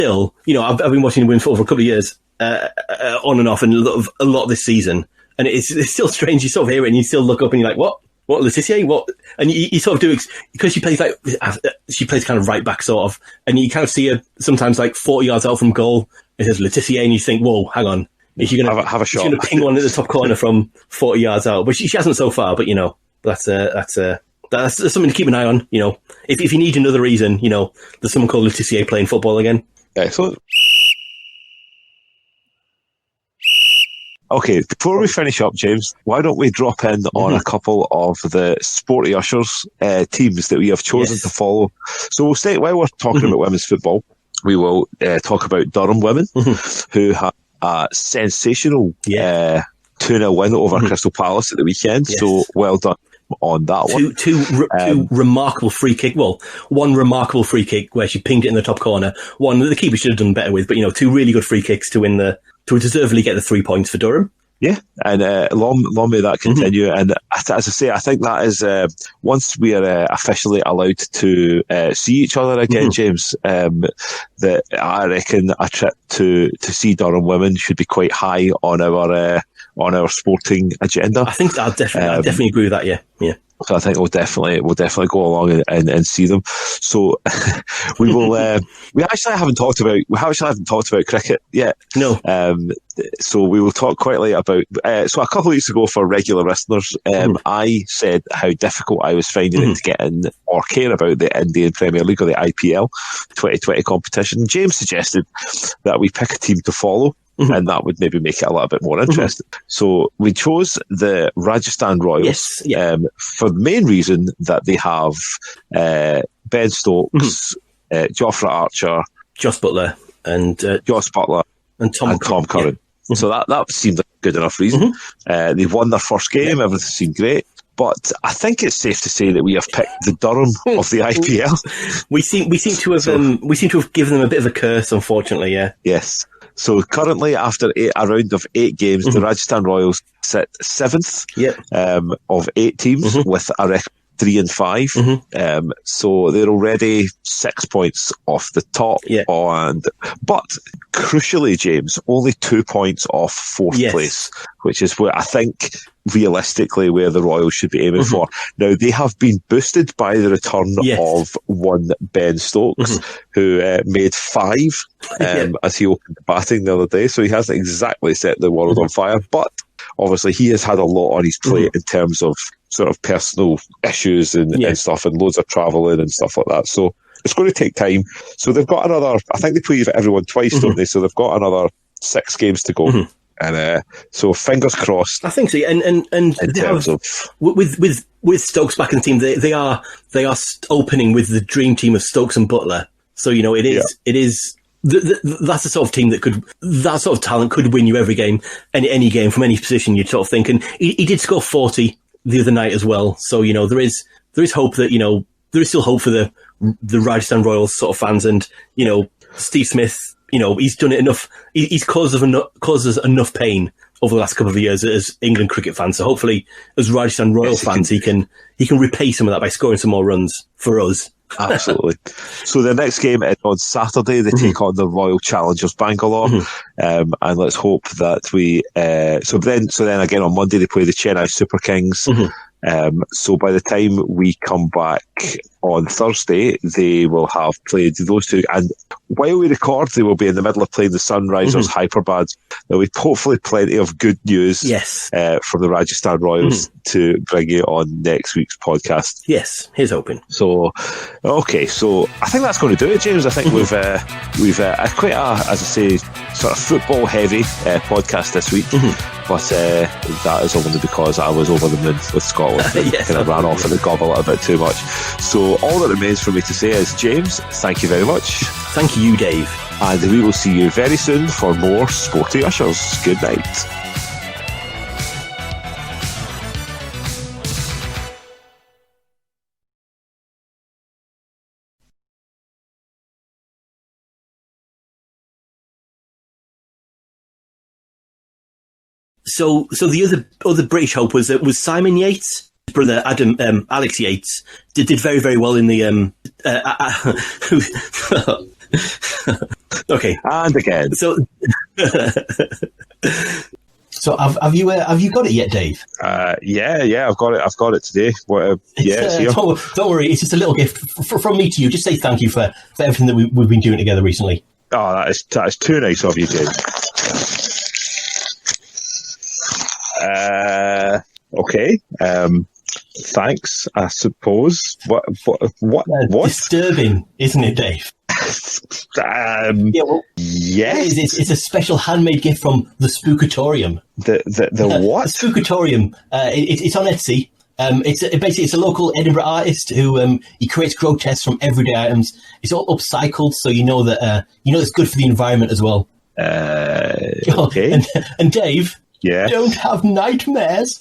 still, I've been watching him win for over a couple of years, on and off, and a lot of this season, and it's still strange. You sort of hear it, and you still look up, and you're like, what? What, Laetitia? What? And you sort of do, because she plays kind of right back, sort of, and you kind of see her sometimes 40 yards out from goal. It says Laetitia, and you think, whoa, hang on. Is she going to have a shot? She's going to ping one at the top corner from 40 yards out, but she hasn't so far. But that's something to keep an eye on. If you need another reason, there's someone called Laetitia playing football again. Excellent. Okay, before we finish up, James, why don't we drop in on a couple of the Sporty Ushers teams that we have chosen to follow? So we'll say, while we're talking about women's football, we will talk about Durham Women, who have a sensational 2-0 win over Crystal Palace at the weekend. Yes. So well done on that one. Two remarkable free kick. Well, one remarkable free kick where she pinged it in the top corner. One that the keeper should have done better with. But two really good free kicks to deservedly get the 3 points for Durham. Yeah, and long may that continue. And as I say, I think that is once we are officially allowed to see each other again, James. That I reckon a trip to see Durham Women should be quite high on our sporting agenda. I think I definitely agree with that. Yeah. So I think we'll definitely go along and see them. So we will. We actually haven't talked about cricket yet. No. So we will talk quickly about. So a couple of weeks ago, for regular listeners, I said how difficult I was finding it to get in or care about the Indian Premier League or the IPL 2020 competition. James suggested that we pick a team to follow. And that would maybe make it a little bit more interesting. So we chose the Rajasthan Royals for the main reason that they have Ben Stokes, Jofra Archer, Joss Butler, and Tom Curran. So that seemed like a good enough reason. They've won their first game. Everything seemed great. But I think it's safe to say that we have picked the Durham of the IPL. We seem to have given them a bit of a curse, unfortunately. Yeah. Yes. So currently, after a round of 8 games, the Rajasthan Royals sit 7th of 8 teams with a record 3-5. So they're already 6 points off the top. But crucially, James, only 2 points off 4th place, which is where I think realistically where the Royals should be aiming for. Now, they have been boosted by the return of one Ben Stokes, who made 5 as he opened batting the other day. So he hasn't exactly set the world on fire, but obviously he has had a lot on his plate in terms of sort of personal issues and stuff, and loads of travelling and stuff like that. So it's going to take time. So they've got another, I think they play everyone twice, don't they? So they've got another 6 games to go. And so fingers crossed. I think so. And in terms of with Stokes back in the team, they are opening with the dream team of Stokes and Butler. So it is that's the sort of team that sort of talent could win you every game, any game from any position. You'd sort of think, and he did score 40 the other night as well. So there is hope that there is still hope for the Rajasthan Royals sort of fans, and Steve Smith. He's done it enough. He's caused us enough pain over the last couple of years as England cricket fans. So hopefully, as Rajasthan Royal fans, he can repay some of that by scoring some more runs for us. Absolutely. So the next game is on Saturday. They take on the Royal Challengers Bangalore, and let's hope that we. So then again on Monday they play the Chennai Super Kings. So by the time we come back on Thursday, they will have played those two. And while we record, they will be in the middle of playing the Sunrisers Hyperbads. There'll be hopefully plenty of good news from the Rajasthan Royals to bring you on next week's podcast. Yes, here's hoping. So, okay, so I think that's going to do it, James. I think we've quite a, as I say, sort of football heavy podcast this week. But that is only because I was over the moon with Scotland. Kind of ran off in the gob a little bit too much. So all that remains for me to say is, James, thank you very much. Thank you, Dave. And we will see you very soon for more Sporty Ushers. Good night. So the other British hope was Simon Yates. His brother Alex Yates did very, very well in the Okay. And again. So, So have you got it yet, Dave? Yeah, I've got it. I've got it today. It's here. Don't worry, it's just a little gift from me to you. Just say thank you for everything that we've been doing together recently. Oh, that is too nice of you, James. Okay. Thanks, I suppose. What? Disturbing, isn't it, Dave? Yes. It's a special handmade gift from the Spookatorium. The what? The Spookatorium. It's on Etsy. It's a local Edinburgh artist who he creates grotesques from everyday items. It's all upcycled, so you know that it's good for the environment as well. Okay. And Dave, yeah, don't have nightmares.